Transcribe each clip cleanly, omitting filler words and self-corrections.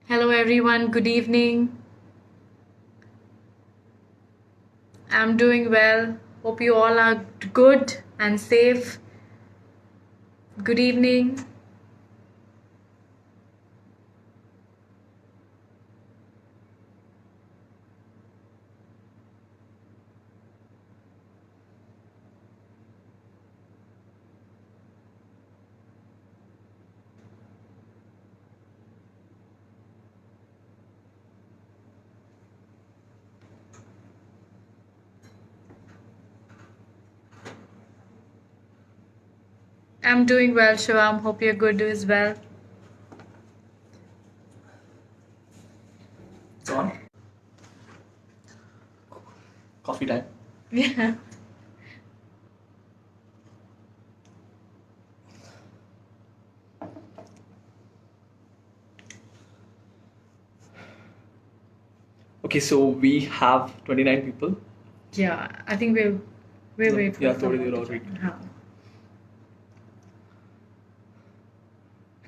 Hello everyone, good evening. I'm doing well. Hope you all are good and safe. Good evening. I'm doing well, Shivam. Hope you're good as well. It's on. Coffee time. Yeah. Okay, so we have 29 people. Yeah, I think we'll wait for Yeah, someone थोड़ी देर to और join. wait. हाँ.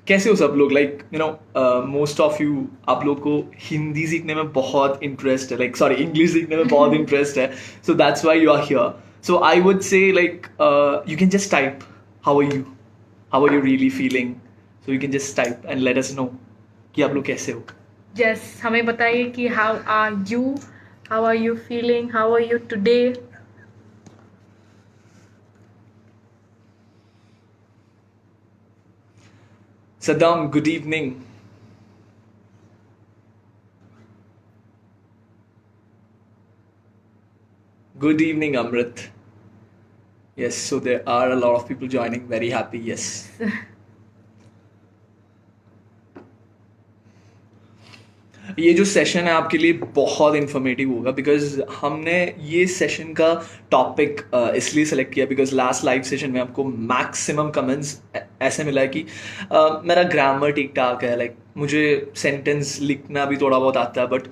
कैसे हो सब लोग? Like most of you, आप लोग को हिंदी सीखने में बहुत इंटरेस्ट है, लाइक सॉरी इंग्लिश सीखने में बहुत इंटरेस्ट है, so that's why you are here. So I would say like you can just type how are you really feeling, so you can just type and let us know कि आप लोग कैसे हो. Yes, हमें बताइए कि how are you feeling, how are you today? Saddam, good evening. Good evening, Amrit. Yes, so there are a lot of people joining. Very happy, yes. ये जो सेशन है आपके लिए बहुत इन्फॉर्मेटिव होगा, बिकॉज हमने ये सेशन का टॉपिक इसलिए सेलेक्ट किया बिकॉज लास्ट लाइव सेशन में आपको मैक्सिमम कमेंट्स ऐसे मिला है कि मेरा ग्रामर ठीक ठाक है, लाइक मुझे सेंटेंस लिखना भी थोड़ा बहुत आता है बट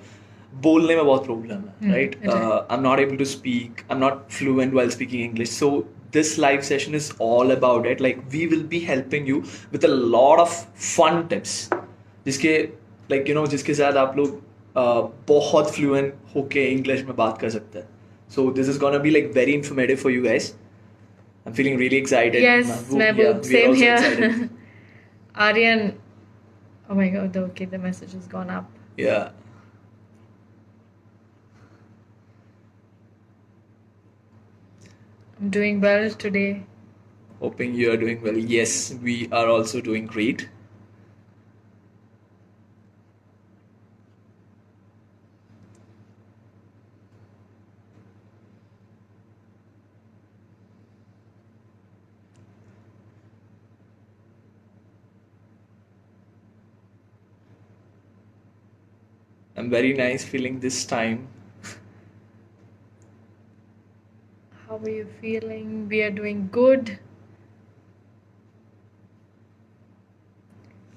बोलने में बहुत प्रॉब्लम है, right? I am not able to speak, I am not fluent while speaking English. So this live session is all about it. Like we will be helping you with a lot of fun tips जिसके जिसके साथ आप लोग बहुत fluent होके English में बात कर सकते हैं. सो this is gonna be like very informative for you guys. I am feeling really excited. Yes, Mehboob, same here. Aryan, oh my god, okay, the message has gone up. Yeah. I'm doing well today. Hoping you are doing well. Yes, we are also doing great. I'm very nice feeling this time. How are you feeling? We are doing good.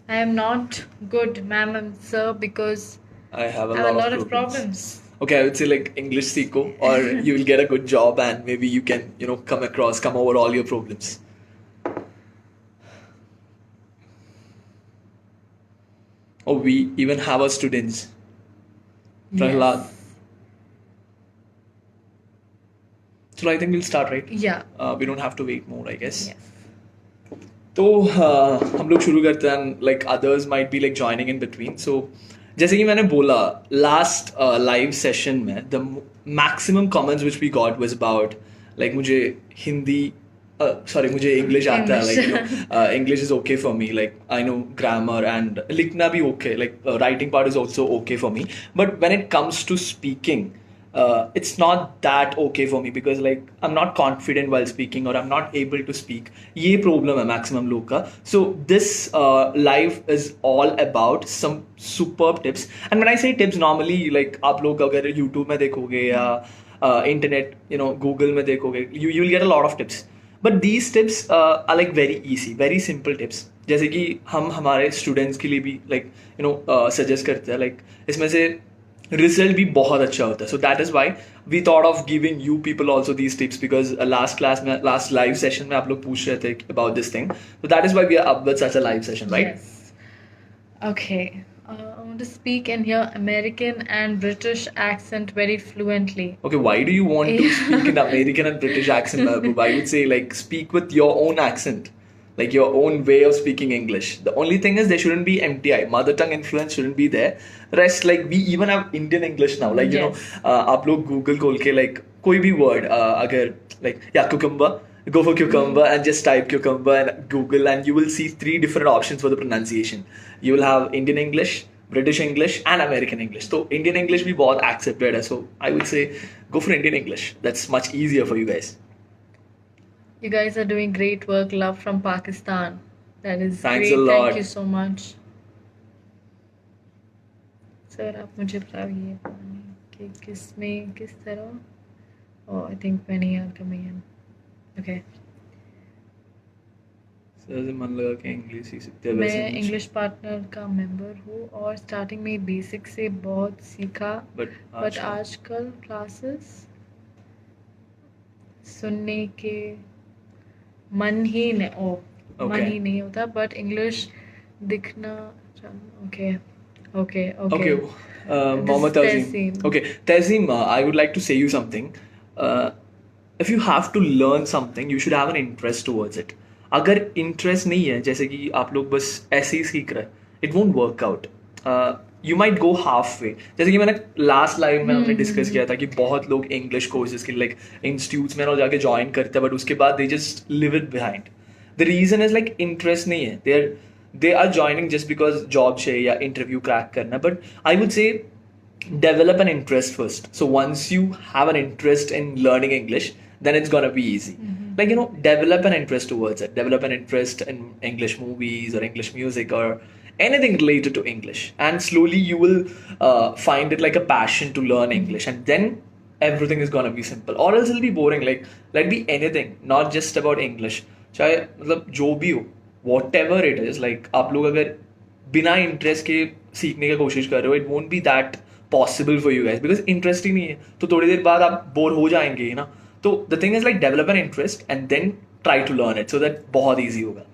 I am not good, ma'am and sir, because I have a I have a lot lot of of problems. Okay, I would say like English सीखो, or you will get a good job and maybe you can, you know, come over all your problems. Oh, we even have our students. Prahlad. Yes. So I think we'll start, right? Yeah. We don't have to wait more, I guess. Yes. तो हम लोग शुरू करते हैं, like others might be like joining in between. So जैसे कि मैंने बोला लास्ट लाइव सेशन में, the maximum comments which we got was about like मुझे हिंदी सॉरी मुझे इंग्लिश आता है, like you know English is okay for me, like I know grammar and लिखना भी okay, like writing part is also okay for me, but when it comes to speaking it's not that okay for me because like I'm not confident while speaking or I'm not able to speak. ये problem है maximum लोग का. So this live is all about some superb tips. And when I say tips, normally like आप लोग अगर YouTube में देखोगे या internet, you know, Google में देखोगे, you will get a lot of tips. But these tips are like very easy, very simple tips. जैसे कि हम हमारे students के लिए भी like you know suggest करते हैं, like इसमें से रिजल्ट भी बहुत अच्छा होता है. So that is why we thought of giving you people also these tips because last class में, लास्ट लाइव सेशन में आप लोग पूछ रहे थे about this thing. So that is why we are up with such a live session, right? Yes. Okay. I want to speak and hear American and British accent very fluently. Okay, why do you want to speak in American and British accent, Mahbub? I would say like speak with your own accent, like your own way of speaking English. The only thing is there shouldn't be MTI, mother tongue influence shouldn't be there. Rest like we even have Indian English now, like you Yes. know आप लोग Google खोल के like कोई भी word अगर like yeah cucumber, go for cucumber and just type cucumber and Google and you will see 3 different options for the pronunciation. You will have Indian English, British English and American English. So Indian English भी बहुत accepted है. So I would say go for Indian English. That's much easier for you guys. You guys are doing great work. Love from Pakistan. That is Thanks great. a lot. Thank you so much. Sir आप मुझे बताइए कि किस में किस तरह. Oh, I think many are coming in. Okay. Sir मन लगा कि इंग्लिश ही सीखते हैं. मैं वैसे मुझे- इंग्लिश पार्टनर का मेंबर हूँ और स्टार्टिंग में बेसिक से बहुत सीखा, but बट आजकल क्लासेस सुनने के मन ही नहीं मन Okay. ही नहीं होता, बट इंग्लिश दिखना. Okay okay Okay, Mohammed Tazim. Okay, Tazim, I would like to say you something. If you have to learn something, you should have an interest towards it. अगर interest नहीं है, जैसे कि आप लोग बस ऐसे ही सीख रहे हैं, it won't work out. You might go halfway. जैसे कि मैंने लास्ट लाइव में हमने डिस्कस किया था कि बहुत लोग इंग्लिश कोर्सेज के लाइक इंस्टीट्यूट्स में ना जाके ज्वाइन करते हैं, बट उसके बाद they just leave it behind. The reason is like interest नहीं है. they are joining just because job चाहिए या interview crack करना. But I would say develop an interest first. So once you have an interest in learning English, then it's gonna be easy. Like you know, develop an interest towards it. Develop an interest in English movies or English music or anything related to English, and slowly you will find it like a passion to learn English, and then everything is gonna be simple. Or else it'll be boring. Like let be anything, not just about English. चाहे मतलब जो भी हो, whatever it is, like आप लोग अगर बिना interest के सीखने की कोशिश कर रहे हो, it won't be that possible for you guys because interest ही नहीं है. तो थोड़ी देर बाद आप बोर हो जाएंगे ना. तो the thing is like develop an interest and then try to learn it so that बहुत easy होगा.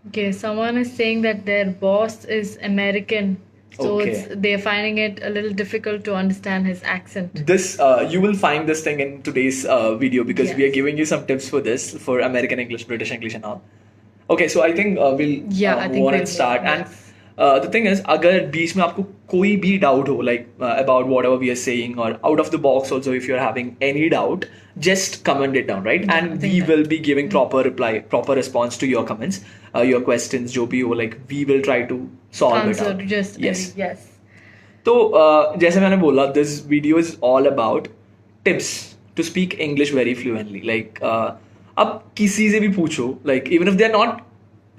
Okay, someone is saying that their boss is American, so Okay. they're finding it a little difficult to understand his accent. This you will find this thing in today's video because we are Yes. giving you some tips for this, for American English, British English and all. Okay, so I think we'll Yeah, I move think on we'll and start. move, And the thing is, अगर बीच में आपको कोई भी doubt हो, like about whatever we are saying, or out of the box also, if you're having any doubt, just comment it down, right? Yeah, I And think we that- will be giving proper reply, proper response to your comments, your questions, जो भी हो, like we will try to solve it Answer out. just Yes. yes. तो जैसे मैंने बोला, this video is all about tips to speak English very fluently. Like अब किसी से भी पूछो, like even if they're not,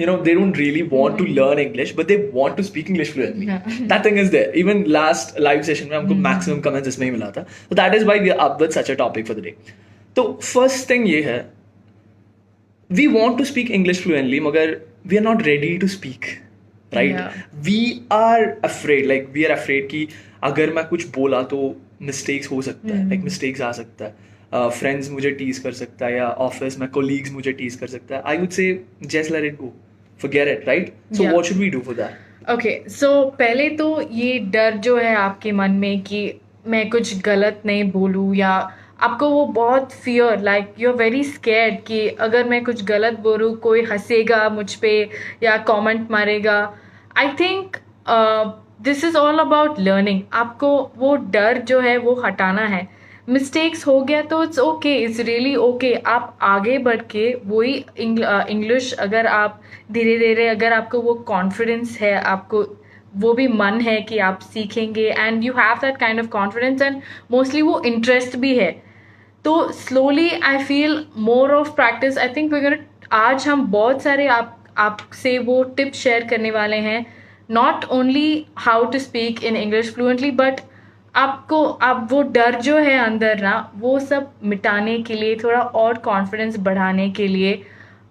you know, they don't really want to learn English, but they want to speak English fluently. Yeah. That thing is there. Even last live session में हमको maximum comments इसमें ही मिला था. So that is why we are up with such a topic for the day. तो first thing ये है, we want to speak English fluently, मगर we are not ready to speak. Right. Yeah. We are afraid कि अगर मैं कुछ बोला तो मिस्टेक्स हो सकता है, लाइक मिस्टेक्स आ सकता है, फ्रेंड्स मुझे टीज कर सकता है या ऑफिस में कोलीग्स मुझे टीज कर सकता है. आई वुड से just let it go, forget it, right? So Yeah. what should we do for that? Okay so पहले तो ये डर जो है आपके मन में कि मैं कुछ गलत नहीं बोलूँ, या आपको वो बहुत fear, like you are very scared कि अगर मैं कुछ गलत बोलूँ कोई हंसेगा मुझ पे या कमेंट मारेगा. I think this is all about learning. आपको वो डर जो है वो हटाना है. मिस्टेक्स हो गया तो it's okay, it's really okay. आप आगे बढ़ के वही इंग्लिश अगर आप धीरे धीरे, अगर आपको वो कॉन्फिडेंस है, आपको वो भी मन है कि आप सीखेंगे and you have that kind of confidence and mostly वो इंटरेस्ट भी है, तो slowly I feel more of practice. I think आज हम बहुत सारे आपसे वो टिप्स शेयर करने वाले हैं, not only how to speak in English fluently, but आपको आप वो डर जो है अंदर ना, वो सब मिटाने के लिए, थोड़ा और कॉन्फिडेंस बढ़ाने के लिए,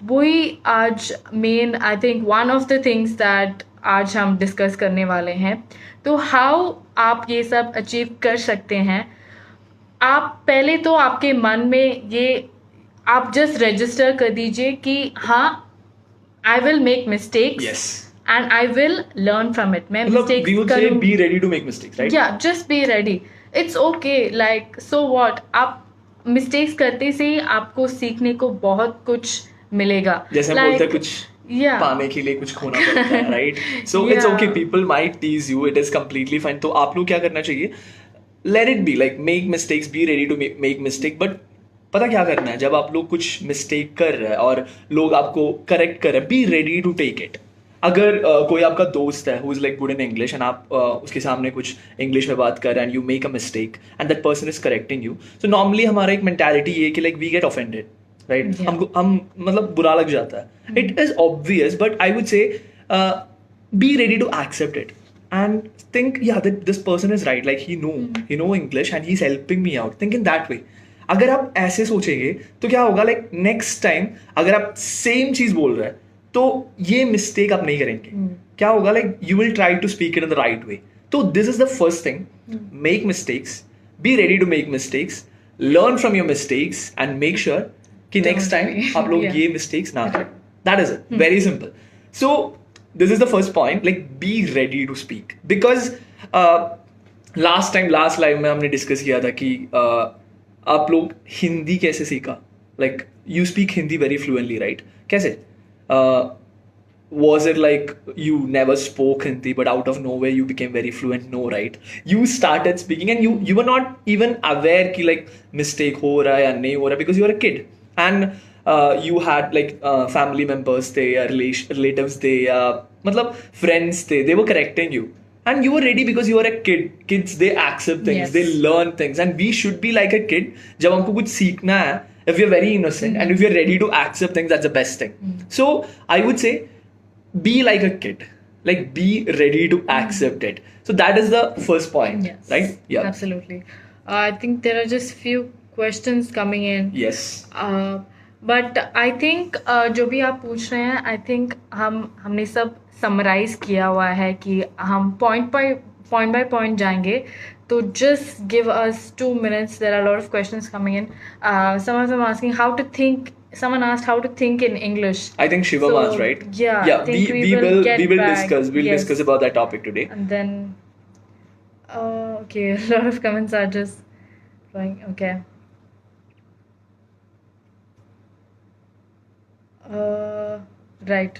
वही आज main I think one of the things that आज हम डिस्कस करने वाले हैं. तो हाउ आप ये सब अचीव कर सकते हैं. आप पहले तो आपके मन में ये आप जस्ट रजिस्टर कर दीजिए कि हाँ, I will make mistakes Yes. And I will learn from it. मैं मतलब we मिस्टेक्स would say करूँगी. be ready to make mistakes, right? Yeah, just be ready. It's okay. Like, so what? आप mistakes करते से ही आपको सीखने को बहुत कुछ मिलेगा. जैसे हम बोलते हैं कुछ yeah. पाने के लिए कुछ खोना पड़ता है, right? So it's Yeah. Okay, people might tease you, it is completely fine. तो आप लोग क्या करना चाहिए, let it be, like make mistakes, be ready to make mistake. But पता क्या करना है, जब आप लोग कुछ मिस्टेक कर रहे हैं और लोग आपको करेक्ट कर रहे हैं, be ready to take it. अगर कोई आपका दोस्त है who is like good in English and आप उसके सामने कुछ इंग्लिश में बात कर रहे हैं and you make a mistake and that person is correcting you, so normally हमारा एक मेंटालिटी ये है कि like we get offended, right? Yeah. हमको हम मतलब बुरा लग जाता है. It is obvious, but I would say be ready to accept it and think, yeah, that this person is right, like he know English and he's helping me out. Think in that way. अगर आप ऐसे सोचेंगे तो क्या होगा, like next time अगर आप same चीज बोल रहे हैं तो ये मिस्टेक आप नहीं करेंगे. क्या होगा, like you will try to speak it in the right way. तो this is the first thing, make mistakes, be ready to make mistakes, learn from your mistakes and make sure कि next time आप लोग Yeah. ये mistakes ना करें. That is it, very simple. So this is the first point, like be ready to speak, because last live में हमने discuss किया था कि आप लोग हिंदी कैसे सीखा, like you speak Hindi very fluently, right? कैसे was it like you never spoke Hindi but out of nowhere you became very fluent? No, right? You started speaking and you were not even aware कि like mistake हो रहा है या नहीं हो रहा, because you were a kid and you had like family members थे या relatives थे या मतलब friends थे, they were correcting you and you were ready because you are a kid. Kids, they accept things, Yes. they learn things, and we should be like a kid. जब हमको कुछ सीखना है, if we are very innocent and if we are ready to accept things, that's the best thing. So I would say be like a kid, like be ready to accept it. So that is the first point. Yes. Right? Yeah. Absolutely. I think there are just few questions coming in. Yes. But I think जो भी आप पूछ रहे हैं, I think हमने सब summarise किया हुआ है कि हम पॉइंट बाय पॉइंट जाएंगे. तो just give us 2 minutes. There are lot of questions coming in. Some of them asking how to think. Someone asked how to think in English. I think Shivam So, asked, right? yeah, Yeah. I think We will get back. discuss. We'll Yes. discuss about that topic today. And then, okay, a lot of comments are just going, okay. Right.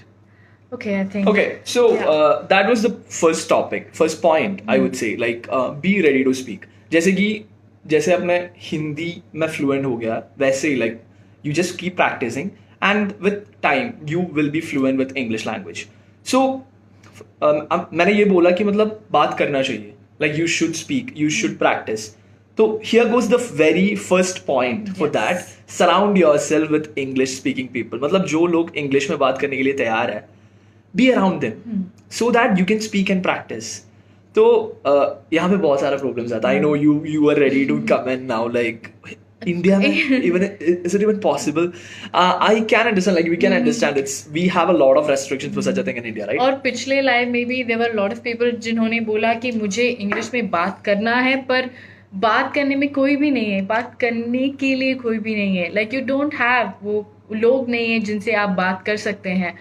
Okay, I think. Okay, so Yeah. that was the first topic, first point. I would say, like, be ready to speak. जैसे अपने हिंदी में fluent हो गया, वैसे ही like you just keep practicing and with time you will be fluent with English language. So मैंने ये बोला कि मतलब बात करना चाहिए, like you should speak, you should practice. So here goes the very first point for Yes. that. Surround yourself with English speaking people. मतलब जो लोग इंग्लिश में बात करने के लिए तैयार है, be around them so that you can speak and practice. तो यहाँ पे बहुत सारा प्रॉब्लम्स आता है. I know you are ready to come in now, like India में even is it even possible? I can understand, like we can understand we have a lot of restrictions for such a thing in India, right? और पिछले life में भी there were lot of people जिन्होंने बोला कि मुझे English में बात करना है, पर बात करने में कोई भी नहीं है, बात करने के लिए कोई भी नहीं है, लाइक यू डोंट हैव वो लोग नहीं है जिनसे आप बात कर सकते हैं.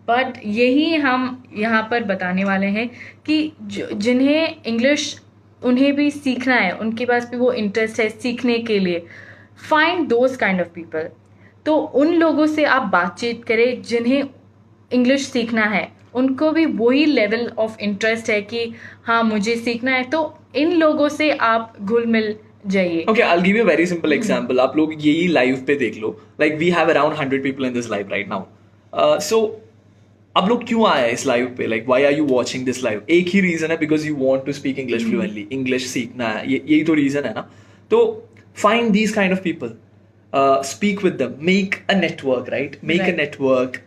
बट यही हम यहाँ पर बताने वाले हैं कि जिन्हें इंग्लिश उन्हें भी सीखना है, उनके पास भी वो इंटरेस्ट है सीखने के लिए, find those kind of people. तो उन लोगों से आप बातचीत करें जिन्हें इंग्लिश सीखना है, उनको भी वही लेवल ऑफ इंटरेस्ट है कि हाँ मुझे सीखना है, तो इन लोगों से आप घुल मिल जाइए. Okay, I'll give you a very simple example. आप लोग यही लाइव पे देख लो. Like we have around 100 people in this live right now. So आप लोग क्यों आए इस लाइव पे? Like why are you watching this live? एक ही रीजन है, because you want to speak English fluently. English सीखना है, यही तो रीजन है ना. तो find these kind of people. Speak with them. Make a network, right? Make a network.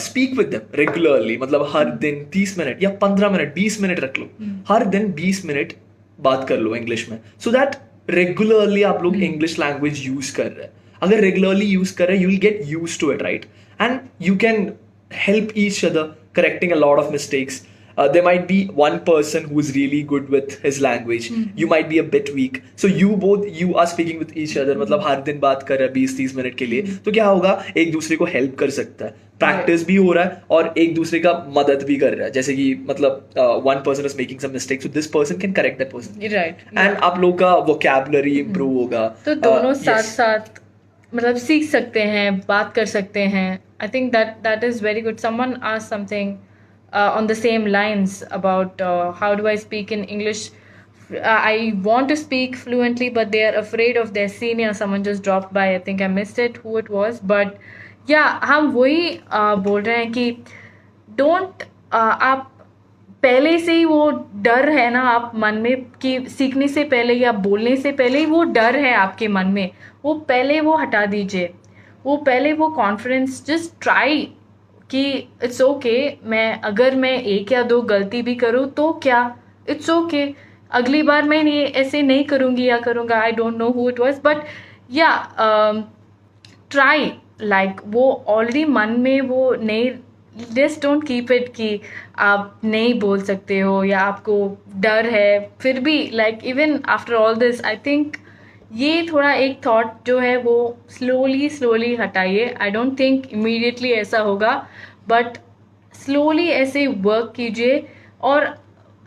Speak with them regularly. मतलब हर दिन 30 मिनट या 15 मिनट 20 मिनट रख लो. हर दिन 20 मिनट बात कर लो इंग्लिश में. So that रेगुलरली आप लोग इंग्लिश लैंग्वेज यूज कर रहे हैं. अगर रेगुलरली यूज कर रहे हैं, you will get use to it, right? And you can help each other correcting a lot of mistakes. There might be one person who is really good with his language. You might be a bit weak. So you are speaking with each other. मतलब हर दिन बात कर रहे हैं 20-30 minute के लिए. तो क्या होगा, एक दूसरे को हेल्प कर सकता है. प्रैक्टिस भी हो रहा है और एक दूसरे का मदद भी कर रहा है. जैसे कि मतलब one person is making some mistakes, so this person can correct that person. Right. And आप लोग का vocabulary improve होगा. तो दोनों साथ साथ मतलब सीख सकते हैं, बात कर सकते हैं. I think that is very good. Someone asked something on the same lines about how do I speak in English. I want to speak fluently, but they are afraid of their senior. Someone just dropped by. I think I missed it who it was, but yeah, हम वही बोल रहे हैं कि don't आप पहले से ही वो डर है ना आप मन में कि सीखने से पहले या बोलने से पहले ही वो डर है आपके मन में, वो पहले वो हटा दीजिए. वो पहले वो कॉन्फिडेंस, जस्ट ट्राई कि इट्स ओके, अगर मैं एक या दो गलती भी करूँ तो क्या, इट्स ओके, अगली बार मैं ये ऐसे नहीं करूँगी या करूँगा. आई don't know who it was, but या ट्राई. लाइक वो ऑलरेडी मन में वो नहीं, जस्ट डोंट कीप इट कि आप नहीं बोल सकते हो या आपको डर है. फिर भी like even after all this, I think ये थोड़ा एक थॉट जो है वो स्लोली हटाइए. आई डोंट थिंक इमीडिएटली ऐसा होगा, बट स्लोली ऐसे वर्क कीजिए. और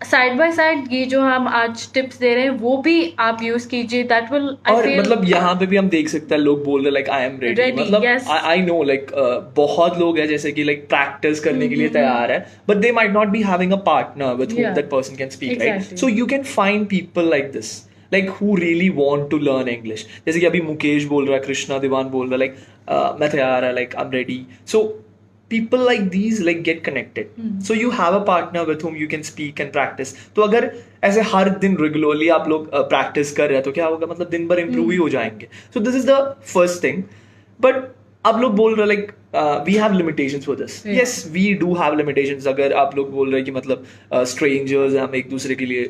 साइड बाय साइड ये जो हम आज टिप्स दे रहे हैं वो भी आप यूज कीजिए. दैट विल और मतलब यहाँ पे भी हम देख सकते हैं लोग बोल रहे लाइक आई एम रेडी. मतलब आई नो लाइक बहुत लोग हैं जैसे कि लाइक प्रैक्टिस करने के लिए तैयार है, but they might not be having a partner with whom that person can speak, right? So you can find people like this, like who really want to learn English. जैसे कि अभी मुकेश बोल रहा है, कृष्णा दीवान बोल रहा है like मैं तैयार है, like I'm ready. So people like these like get connected. So you have a partner with whom you can speak and practice. तो अगर ऐसे हर दिन regularly आप लोग practice कर रहे हैं तो क्या होगा, मतलब दिन भर improve ही हो जाएंगे. So this is the first thing. But आप लोग बोल रहे like we have limitations for this. Yes, we do have limitations. अगर आप लोग बोल रहे हैं कि मतलब strangers हम एक दूसरे के लिए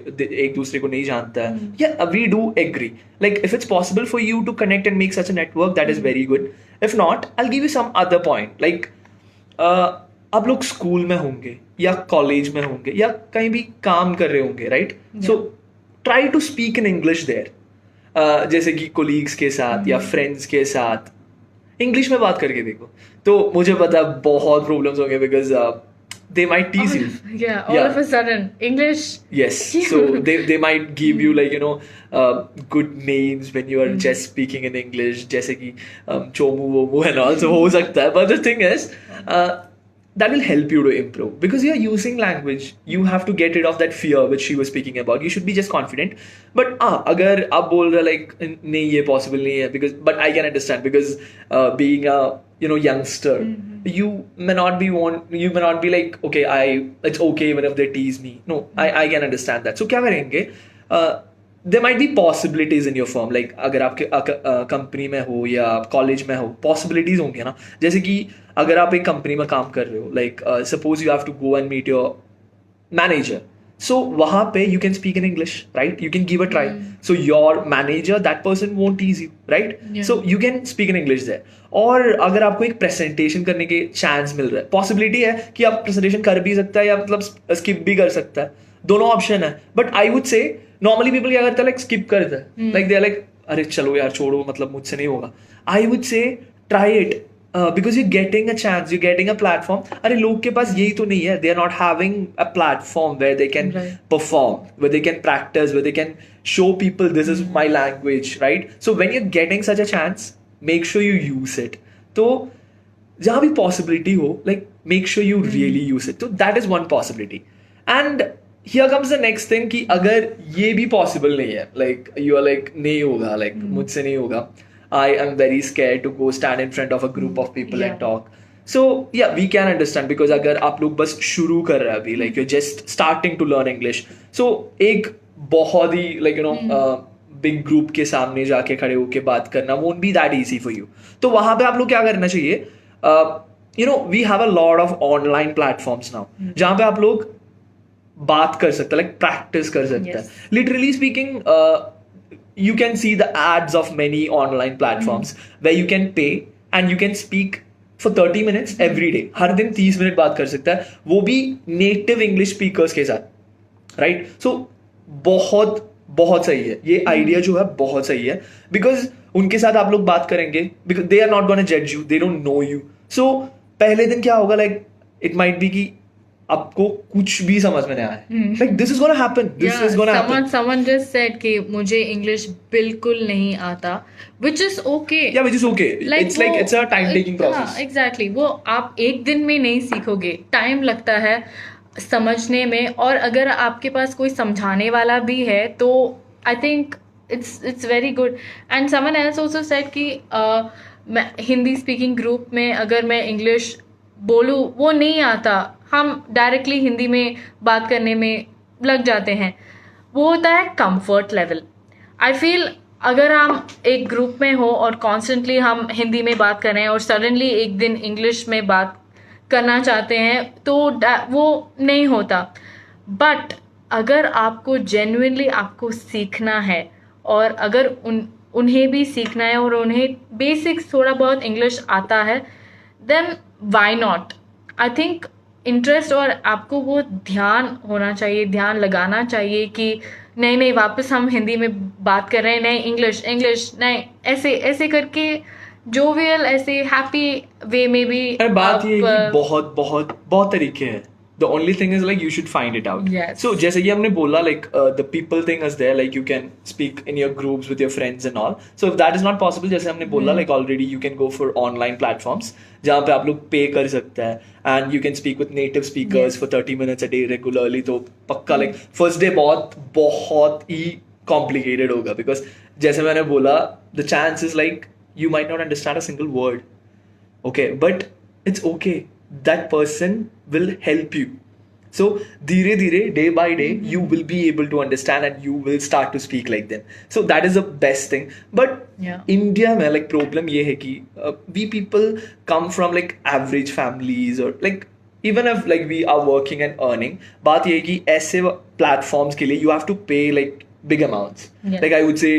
एक दूसरे को नहीं जानता है, yeah, we do agree. Like if it's possible for you to connect and make such a network, that is very good. If not, I'll give you some other point. Like आप लोग स्कूल में होंगे या college में होंगे या कहीं भी काम कर रहे होंगे, right? So try to speak in English there. जैसे कि कोलीग्स के साथ या फ्रेंड्स के साथ इंग्लिश में बात करके देखो. तो मुझे पता है बहुत प्रॉब्लम्स होंगे because they might tease you. All of a sudden English. Yes. So they might give you like good names when you are just speaking in English, जैसे कि chomu womu and all. So हो सकता है, but the thing is that will help you to improve because you are using language. You have to get rid of that fear which she was speaking about. You should be just confident. But अगर आप बोल रहे like नहीं ये possible नहीं है because, but I can understand because being a youngster, you may not be like okay, it's okay even if they tease me. No, I can understand that. So क्या करेंगे, there might be possibilities in your firm. Like अगर आपके company में हो या college में हो, possibilities होंगे ना. जैसे कि अगर आप एक कंपनी में काम कर रहे हो, like suppose you have to go and meet your manager. So वहाँ पे you can speak in English, right? You can give a try. So your manager, that person won't tease you, right? Yeah. So you can speak in English there. और अगर आपको एक presentation करने के chance मिल रहा है, पॉसिबिलिटी है कि आप प्रेजेंटेशन कर भी सकता है या मतलब स्किप भी कर सकता है, दोनों ऑप्शन है. बट आई वुड से नॉर्मली पीपल क्या करता है, लाइक स्किप करता है, लाइक दे आर लाइक अरे चलो यार छोड़ो, मतलब मुझसे नहीं होगा. I would say try it because you getting a chance, you getting a platform. अरे लोग के पास यही तो नहीं है, they are not having a platform where they can perform, where they can practise, where they can show people this is my language, right? So when you're getting such a chance, make sure you use it. तो जहाँ भी possibility हो, like make sure you really use it. So that is one possibility. And here comes the next thing कि अगर ये भी possible नहीं है, like you are like नहीं होगा, like मुझसे नहीं होगा, I am very scared to go stand in front of a group of people and talk. So yeah, we can understand because अगर आप लोग बस शुरू कर रहे हैं अभी, like you're just starting to learn English, so एक बहुत ही like you know big group के सामने जाके खड़े होके बात करना won't be that easy for you. तो वहां पे आप लोग क्या करना चाहिए, you know we have a lot of online platforms now जहां पे आप लोग बात कर सकते हैं, लाइक प्रैक्टिस कर सकते हैं. Literally speaking you can see the ads of many online platforms where you can pay and you can speak for 30 minutes every day. हर दिन 30 मिनट बात कर सकता है, वो भी नेटिव इंग्लिश स्पीकर्स के साथ, राइट? सो बहुत बहुत सही है ये आइडिया जो है, बहुत सही है. बिकॉज उनके साथ आप लोग बात करेंगे, because they are not gonna जज you, they don't know you. So पहले दिन क्या होगा, लाइक इट माइट बी कि आपको कुछ भी समझ में नहीं आया, like this is gonna happen, this is gonna happen. Someone just said कि मुझे इंग्लिश बिल्कुल नहीं आता, which is okay. Yeah, which is okay. It's like it's a time taking process. Exactly. वो आप एक दिन में नहीं सीखोगे, टाइम लगता है समझने में. और अगर आपके पास कोई समझाने वाला भी है तो I think it's very good. And someone else also said कि मैं हिंदी स्पीकिंग ग्रुप में अगर मैं इंग्लिश बोलूँ, वो नहीं आता, हम डायरेक्टली हिंदी में बात करने में लग जाते हैं. वो होता है कंफर्ट लेवल. आई फील अगर हम एक ग्रुप में हो और कॉन्स्टेंटली हम हिंदी में बात कर रहे हैं और सडनली एक दिन इंग्लिश में बात करना चाहते हैं तो वो नहीं होता. बट अगर आपको जेन्युइनली आपको सीखना है और अगर उन्हें भी सीखना है और उन्हें बेसिक्स थोड़ा बहुत इंग्लिश आता है, then why not. I think interest और आपको वो ध्यान होना चाहिए, ध्यान लगाना चाहिए कि नहीं नहीं वापस हम हिंदी में बात कर रहे हैं, नहीं इंग्लिश इंग्लिश नहीं, ऐसे ऐसे करके जोवियल ऐसे हैप्पी वे में भी. बात ये है कि बहुत बहुत बहुत तरीके हैं. The only thing is like you should find it out. Yes. So जैसे कि हमने बोला like the people thing is there, like you can speak in your groups with your friends and all. So if that is not possible, जैसे हमने बोला like already you can go for online platforms जहाँ पे आप लोग पे कर सकते हैं and you can speak with native speakers for 30 minutes a day regularly. तो पक्का like first day बहुत बहुत ही complicated होगा because जैसे मैंने बोला the chance is like you might not understand a single word. Okay, but it's okay. That person will help you. So धीरे धीरे day by day you will be able to understand and you will start to speak like them. So that is the best thing. But India में like problem ये है कि we people come from like average families or like even if like we are working and earning, बात ये है कि ऐसे platforms के लिए you have to pay like big amounts. Like I would say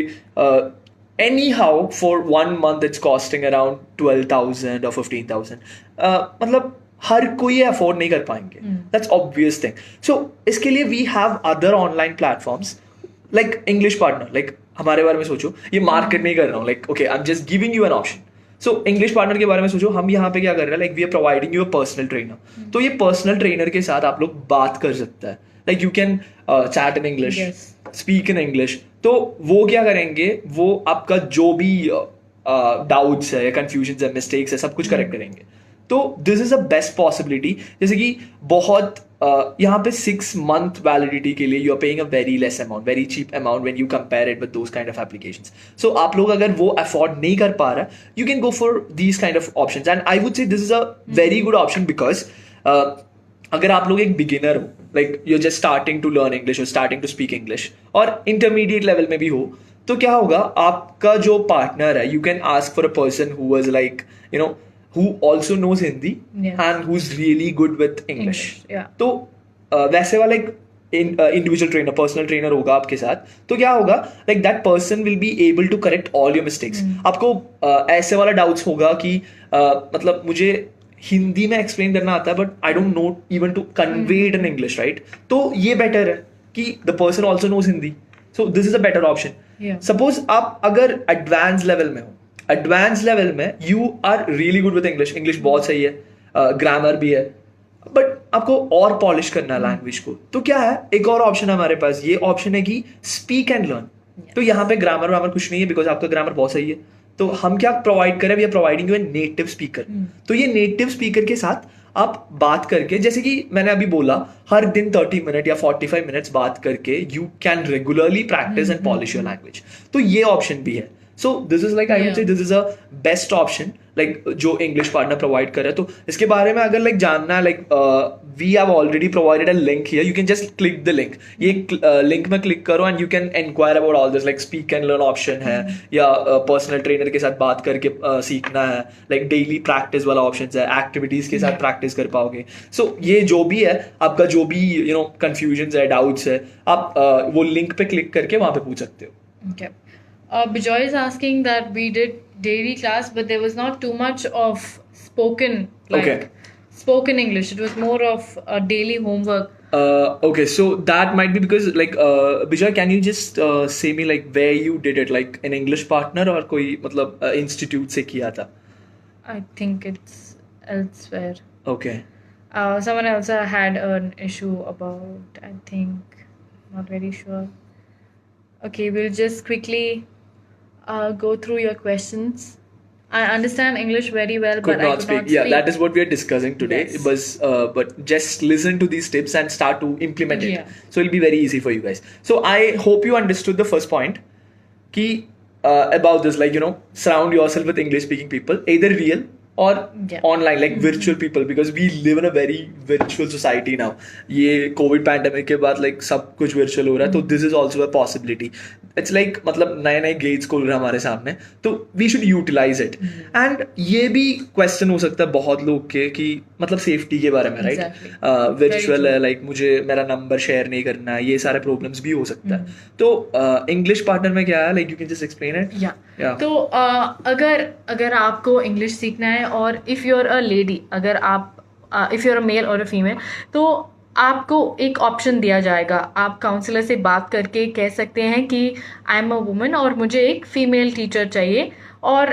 anyhow for 1 month it's costing around 12,000 or 15,000. मतलब हर कोई afford नहीं कर पाएंगे, दैट्स ऑब्वियस थिंग. सो इसके लिए we have other online platforms like English partner. Like हमारे बारे में सोचो, ये मार्केट नहीं कर रहा हूँ, like okay I am just giving you an option. So English partner के बारे में सोचो, हम यहाँ पे क्या कर रहे हैं, like we are providing you a personal trainer. तो ये पर्सनल ट्रेनर के साथ आप लोग बात कर सकते हैं, like you can chat in English, speak in English. तो वो क्या करेंगे, वो आपका जो भी डाउट्स है, कंफ्यूजन है, मिस्टेक्स है, सब कुछ करेक्ट करेंगे. तो this is a best possibility. जैसे कि बहुत यहाँ पे 6 month वैलिडिटी के लिए you are paying a very less amount, very cheap amount when you compare it with those kind of applications. So आप लोग अगर वो अफोर्ड नहीं कर पा रहा, you can go for these kind of options. And I would say this is a very good option because अगर आप लोग एक बिगिनर हो, like you are just starting to learn English और स्टार्टिंग टू स्पीक इंग्लिश, और intermediate level में भी हो, तो क्या होगा, आपका जो पार्टनर है, you can ask for a person who was like you no who also knows Hindi and who's really good with English. Yeah. तो वैसे वाला इंडिविजुअल ट्रेनर, पर्सनल ट्रेनर होगा आपके साथ, तो क्या होगा, like that person will be able to correct all your mistakes. आपको ऐसे वाला डाउट्स होगा कि मतलब मुझे हिंदी में एक्सप्लेन करना आता है but I don't know even to convey it in English, right? तो ये बेटर है कि the person also knows Hindi, so this is a better option. Suppose आप अगर एडवांस लेवल में हो, एडवांस लेवल में you are really good with English, English बहुत सही है, ग्रामर भी है, बट आपको और पॉलिश करना है लैंग्वेज को, तो क्या है, एक और ऑप्शन है हमारे पास. ये ऑप्शन है कि स्पीक एंड लर्न. तो यहाँ पे ग्रामर वामर कुछ नहीं है बिकॉज आपका ग्रामर बहुत सही है. तो हम क्या प्रोवाइड करें, we are providing you a native speaker. तो ये नेटिव स्पीकर के साथ आप बात करके, जैसे कि मैंने अभी बोला, हर दिन 30 मिनट या 45 मिनट्स बात करके you can regularly practise and polish your language. तो ये ऑप्शन भी है. So this is like, I would say this is a best option, like जो इंग्लिश पार्टनर प्रोवाइड करे. तो इसके बारे में अगर लाइक जानना है, like we have already provided a link here, you can just click the link. ये लिंक में क्लिक करो and you can inquire about all this, like speak and learn option है, या पर्सनल ट्रेनर के साथ बात करके सीखना है, लाइक डेली प्रैक्टिस वाला ऑप्शन है, एक्टिविटीज के साथ प्रैक्टिस कर पाओगे. सो ये जो भी है आपका, जो भी यू नो कन्फ्यूजन है, डाउट्स है, आप वो लिंक पे क्लिक करके वहां पे पूछ सकते हो. Okay. Bijoy is asking that we did daily class, but there was not too much of spoken, like Okay. spoken English. It was more of a daily homework. Okay, so that might be because like Bijoy, can you just say me like where you did it, like an English partner or कोई मतलब institute से किया था? I think it's elsewhere. Okay. Someone else had an issue about, I think, not very sure. Okay, we'll just quickly go through your questions. I understand English very well, Could but not I could speak. not Yeah, speak. that is what we are discussing today. Yes. It was, but just listen to these tips and start to implement it. Yeah. So it'll be very easy for you guys. So I hope you understood the first point. Ki about this, like, you know, surround yourself with English speaking people, either real or Yeah. online, like virtual people, because we live in a very virtual society now. ये Covid pandemic के बाद like सब कुछ virtual हो रहा है, तो this is also a possibility. It's like मतलब नए नए गेट्स खोल रहे हैं हमारे सामने, तो we should utilize it. And ये भी क्वेश्चन हो सकता है बहुत लोग के कि मतलब सेफ्टी के बारे में, राइट? Exactly. वर्चुअल Very है, लाइक मुझे मेरा नंबर शेयर नहीं करना है, ये सारे प्रॉब्लम्स भी हो सकता है. तो इंग्लिश पार्टनर में क्या है, like you can just explain it. Yeah. तो अगर आपको इंग्लिश सीखना है, और if you are a lady, अगर आप if you are a male और अ फीमेल, तो आपको एक ऑप्शन दिया जाएगा. आप काउंसलर से बात करके कह सकते हैं कि आई एम अ वुमन और मुझे एक फीमेल टीचर चाहिए, और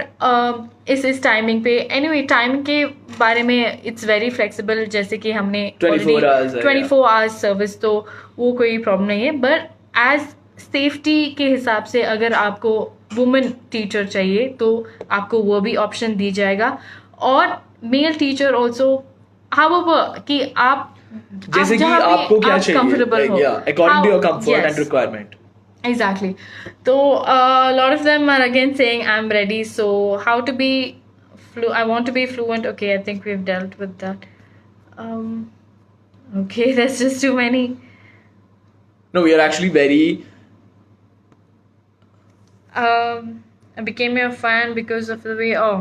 इस टाइमिंग पे, एनीवे टाइम के बारे में इट्स वेरी फ्लेक्सिबल, जैसे कि हमने 24 hours है, 24 आवर्स सर्विस, तो वो कोई प्रॉब्लम नहीं है. बट एज सेफ्टी के हिसाब से अगर आपको वुमेन टीचर चाहिए तो आपको वो भी ऑप्शन दी जाएगा, और मेल टीचर ऑल्सो, हाउएवर कि आप जैसे कि आपको क्या चाहिए, कंफर्टेबल हो, according to your comfort and requirement. Exactly. So a lot of them are again saying I'm ready. So how to be I want to be fluent. Okay, I think we've dealt with that. Okay, that's just too many. No, we are actually very. I became your fan because of the way. Oh,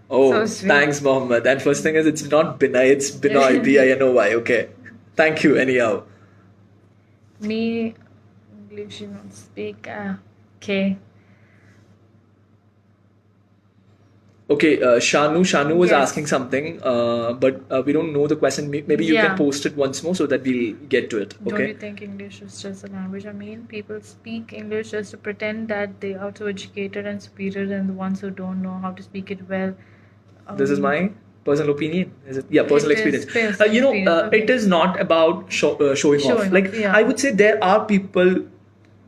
Oh, so sweet. thanks, Mohammed. And first thing is, it's not Binay, it's Binoy, B-I-N-O-Y. Okay. Thank you, anyhow. Me, English, you don't speak. Okay. Okay, Shanu was Yes. asking something, but we don't know the question. Maybe you Yeah. can post it once more so that we'll get to it. Don't Okay. you think English is just a language? I mean, people speak English just to pretend that they are so educated and superior than the ones who don't know how to speak it well. This is my personal opinion. Is it? Yeah, personal It is experience. personal You know, experience, okay. it is not about showing off. Showing Like, off, yeah. I would say there are people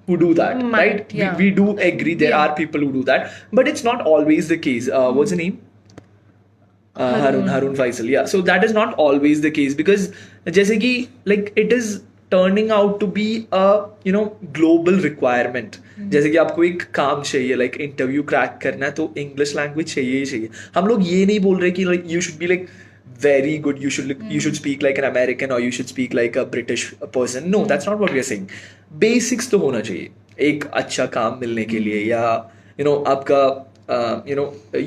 who do that, Might, right? yeah. We do agree there Yeah. are people who do that, but it's not always the case. What's the name? Harun Faisal. Yeah, so that is not always the case, because जैसे कि like it is turning out to be a global requirement. जैसे कि आपको एक काम चाहिए, like interview crack करना है, तो इंग्लिश लैंग्वेज चाहिए ही चाहिए. हम लोग ये नहीं बोल रहे कि like you should be like very good, you should speak like an American or you should speak like a British person. No, that's not what we are saying. Basics तो होना चाहिए एक अच्छा काम मिलने के लिए, या आपका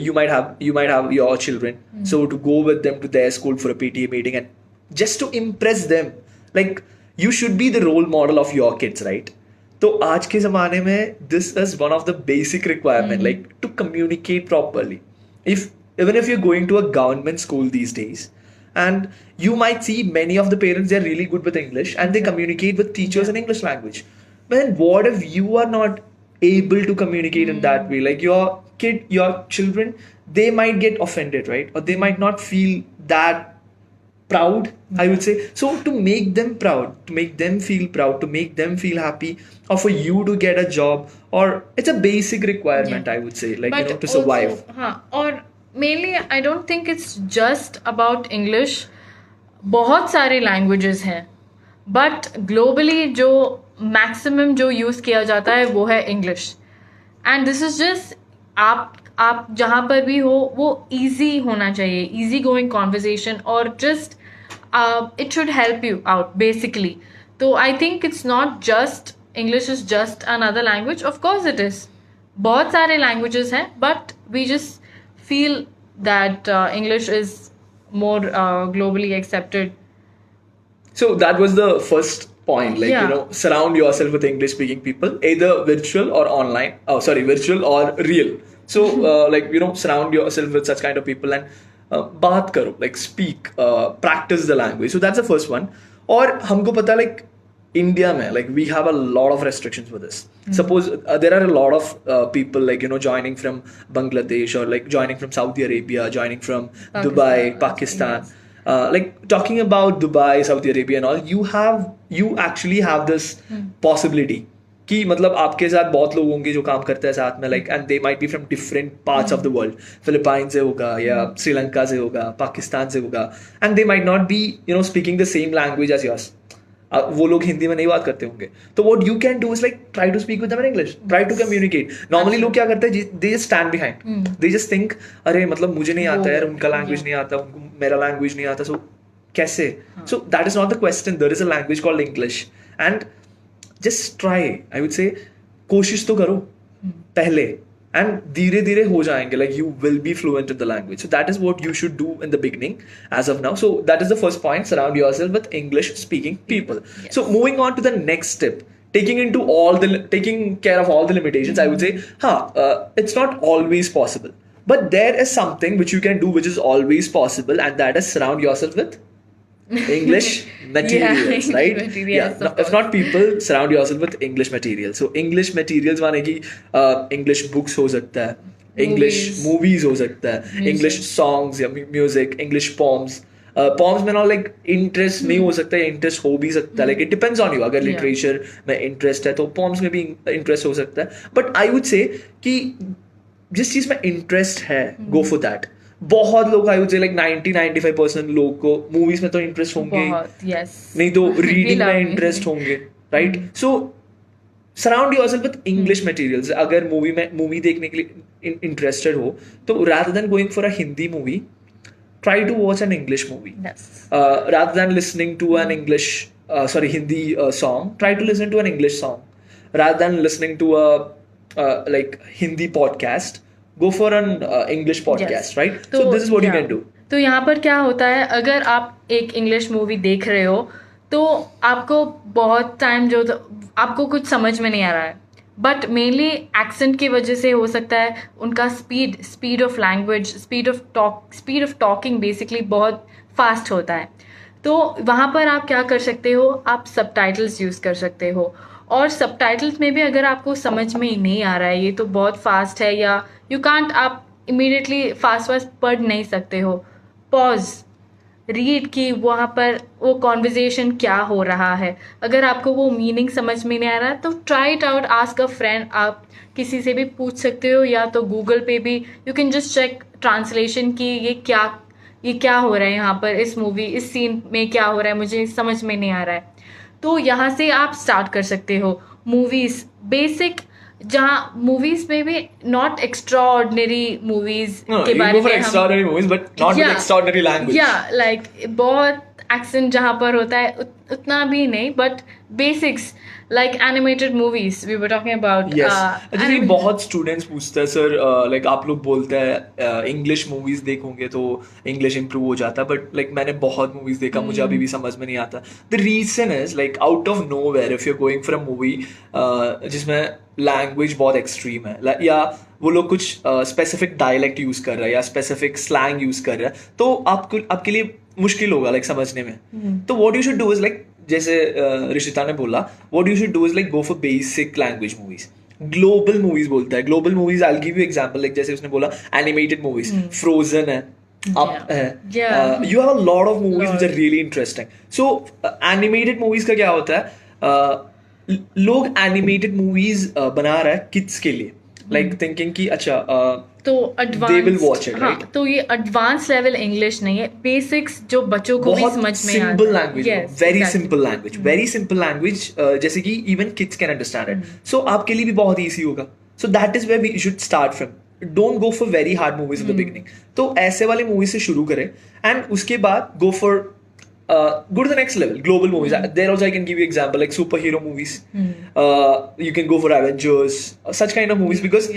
you might have your children, so to go with them to their school for a PTA meeting and just to impress them, like you should be the role model of your kids, right? तो आज के ज़माने में this is one of the basic requirement, like to communicate properly. Even if you're going to a government school these days, and you might see many of the parents, they're really good with English and they communicate with teachers in English language. Man, what if you are not able to communicate in that way? Like your children, they might get offended, right? Or they might not feel that proud, I would say. So to make them proud, to make them feel proud, to make them feel happy, or for you to get a job, or it's a basic requirement, I would say, like, But to survive. also, हाँ, और mainly I don't think it's just about English. बहुत सारे languages हैं, but globally जो maximum जो use किया जाता है वो है English. And this is just आप जहाँ पर भी हो वो easy होना चाहिए, easy going conversation, और just it should help you out basically. So I think it's not just English is just another language. Of course it is. बहुत सारे languages हैं, but we just feel that English is more globally accepted. So that was the first point, like, Yeah. surround yourself with English speaking people, either virtual or online. Oh, sorry, virtual or real. So, like, surround yourself with such kind of people and baat karo, like speak, practice the language. So that's the first one. और हमको पता, like, India में, like, we have a lot of restrictions with this. Suppose there are a lot of people, like, joining from Bangladesh, or like joining from Saudi Arabia, joining from Dubai, Pakistan. Yes. Like, talking about Dubai, Saudi Arabia and all, you actually have this possibility कि मतलब आपके साथ बहुत लोग होंगे जो काम करते हैं साथ में, like, and they might be from different parts of the world. Philippine से होगा, या श्रीलंका से होगा, पाकिस्तान से होगा, and they might not be speaking the same language as yours. वो लोग हिंदी में नहीं बात करते होंगे, तो what you can do is, like, try to speak with them in English, try to communicate. Normally लोग क्या करते हैं, they just stand behind, they just think, अरे मतलब मुझे नहीं आता यार, उनका language नहीं आता, उनको मेरा language नहीं आता, so कैसे? So that is not the question. There is a language called English, and just try, I would say, कोशिश तो करो पहले, and धीरे धीरे हो जाएंगे, like, you will be fluent in the language. So that is what you should do in the beginning as of now. So that is the first point, surround yourself with English speaking people. Yes. So moving on to the next step, taking care of all the limitations, I would say, it's not always possible, but there is something which you can do which is always possible, and that is surround yourself with English materials, Yeah, right? materials, Yeah. of No, if course. not people, surround yourself with English materials. So English materials माने कि English books हो सकता है, English movies हो सकता है, Music. English songs या music, English poems. Poems में ना, like, interest नहीं हो सकता है, interest हो भी सकता है, like, it depends on you. अगर Yeah. literature में interest है तो poems में भी interest हो सकता है. But I would say कि जिस चीज में इंटरेस्ट है, go for that. बहुत लोग, आई वुड से, लाइक 90-95% लोग को मूवीज में तो इंटरेस्ट होंगे ही, बहुत, yes. नहीं तो रीडिंग में love इंटरेस्ट होंगे, right? So surround yourself with English materials. अगर मूवी देखने के लिए इंटरेस्टेड हो, तो rather than going for a Hindi movie, try to watch an English movie. Yes. Rather than listening to an Hindi song, try to listen to an English song. Rather than listening to a like Hindi podcast, go for an English podcast, Yes. right? तो So this is what you yeah. can do. तो यहाँ पर क्या होता है, अगर आप एक इंग्लिश मूवी देख रहे हो तो आपको बहुत टाइम आपको कुछ समझ में नहीं आ रहा है, बट मेनली एक्सेंट की वजह से हो सकता है. उनका speed of language, speed of talking basically बहुत फास्ट होता है. तो वहाँ पर आप क्या कर सकते हो, आप सबटाइटल्स यूज़ कर सकते हो. और सबटाइटल्स में भी अगर आपको समझ में ही नहीं आ रहा है, ये तो बहुत फास्ट है, या यू कांट, आप इमीडिएटली फास्ट पढ़ नहीं सकते हो, पॉज, रीड कि वहाँ पर वो कॉन्वर्जेशन क्या हो रहा है. अगर आपको वो मीनिंग समझ में नहीं आ रहा तो try it out, ask a friend. आप किसी से भी पूछ सकते हो, या तो गूगल पे भी you can just check translation कि ये क्या हो रहा है यहाँ पर, इस मूवी, इस सीन में क्या हो रहा है, मुझे समझ में नहीं आ रहा है. तो यहाँ से आप स्टार्ट कर सकते हो. मूवीज बेसिक, जहाँ मूवीज में भी नॉट एक्स्ट्राऑर्डिनरी मूवीज No, के you बारे go for में हम, extraordinary movies, but not with Yeah. extraordinary language. या लाइक बहुत एक्सेंट जहाँ पर होता है उतना भी नहीं, but basics like animated movies we were talking about. Yes, जैसे कि बहुत स्टूडेंट्स पूछते हैं सर, लाइक आप लोग बोलते हैं इंग्लिश मूवीज देखोगे तो इंग्लिश इंप्रूव हो जाता है, बट लाइक मैंने बहुत मूवीज देखा, मुझे अभी भी समझ में नहीं आता। The reason is like out of nowhere if you going for a movie जिसमें लैंग्वेज बहुत एक्सट्रीम है, या वो लोग कुछ स्पेसिफिक डायलेक्ट यूज कर रहा है या स्पेसिफिक स्लैंग यूज कर रहा है, तो आपके लिए मुश्किल होगा लाइक समझने में। तो what you should do is like, जैसे ऋषिता ने बोला, what you should do is like go for basic language movies. Global movies बोलता है, global movies I will give you example, like जैसे उसने बोला एनिमेटेड मूवीज, फ्रोजन है, अप है, you have a lot of movies which are really interesting. So animated movies का क्या होता है, लोग एनिमेटेड मूवीज बना रहा है किड्स के लिए, लाइक थिंकिंग कि अच्छा तो they will watch it, right? तो ये एडवांस लेवल इंग्लिश नहीं है, बेसिक्स जो बच्चों को भी बहुत समझ में आता सिंपल है। Language, Yes, very exactly. Simple language, very simple language, जैसे कि even kids can understand it, so आपके लिए भी बहुत ईजी होगा। So that is where we should start from, don't go for very hard movies in the beginning. तो ऐसे वाले मूवी से शुरू करें एंड उसके बाद go for go to the next level, global movies. There also I can give you example like superhero movies. You can go for Avengers, such kind of movies, because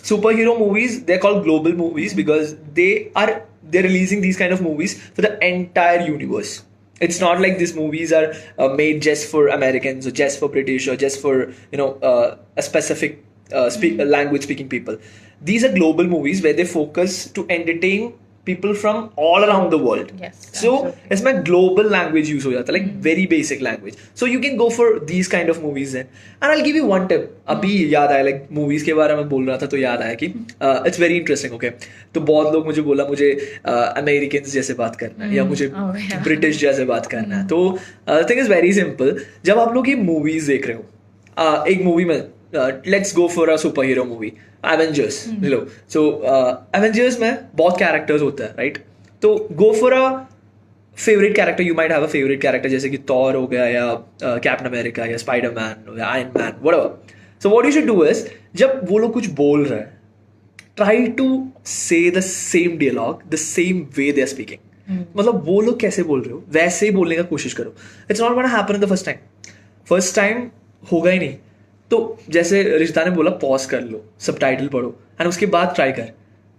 superhero movies, they're called global movies because they're releasing these kind of movies for the entire universe. It's not like these movies are made just for Americans or just for British or just for a specific language speaking people. These are global movies where they focus to entertain people from all around the world. Yes, So absolutely. इसमें global language use हो जाता है, like very basic language. So you can go for these kind of movies then. And I'll give you one tip. अभी याद आया, like movies के बारे में बोल रहा था तो याद आया कि it's very interesting, okay? तो बहुत लोग मुझे बोला मुझे Americans जैसे बात करना है या मुझे British जैसे बात करना है। तो thing is very simple. जब आप लोग ये movies देख रहे हो, एक मूवी में let's go for a super hero movie Avengers लो, सो एवेंजर्स में बहुत कैरेक्टर्स होता है, राइट? तो go for a favourite character, you might have a favourite character जैसे कि थॉर हो गया या कैप्टन अमेरिका या स्पाइडरमैन या Iron Man, whatever. So what you should do is, जब वो लोग कुछ बोल रहे हैं, try to say the same dialogue the same way they are speaking. मतलब वो लोग कैसे बोल रहे हो वैसे ही बोलने का कोशिश करो। It's not gonna happen in the first time होगा ही नहीं। तो जैसे रिश्ता ने बोला पॉज कर लो, सबटाइटल पढ़ो एंड उसके बाद ट्राई कर,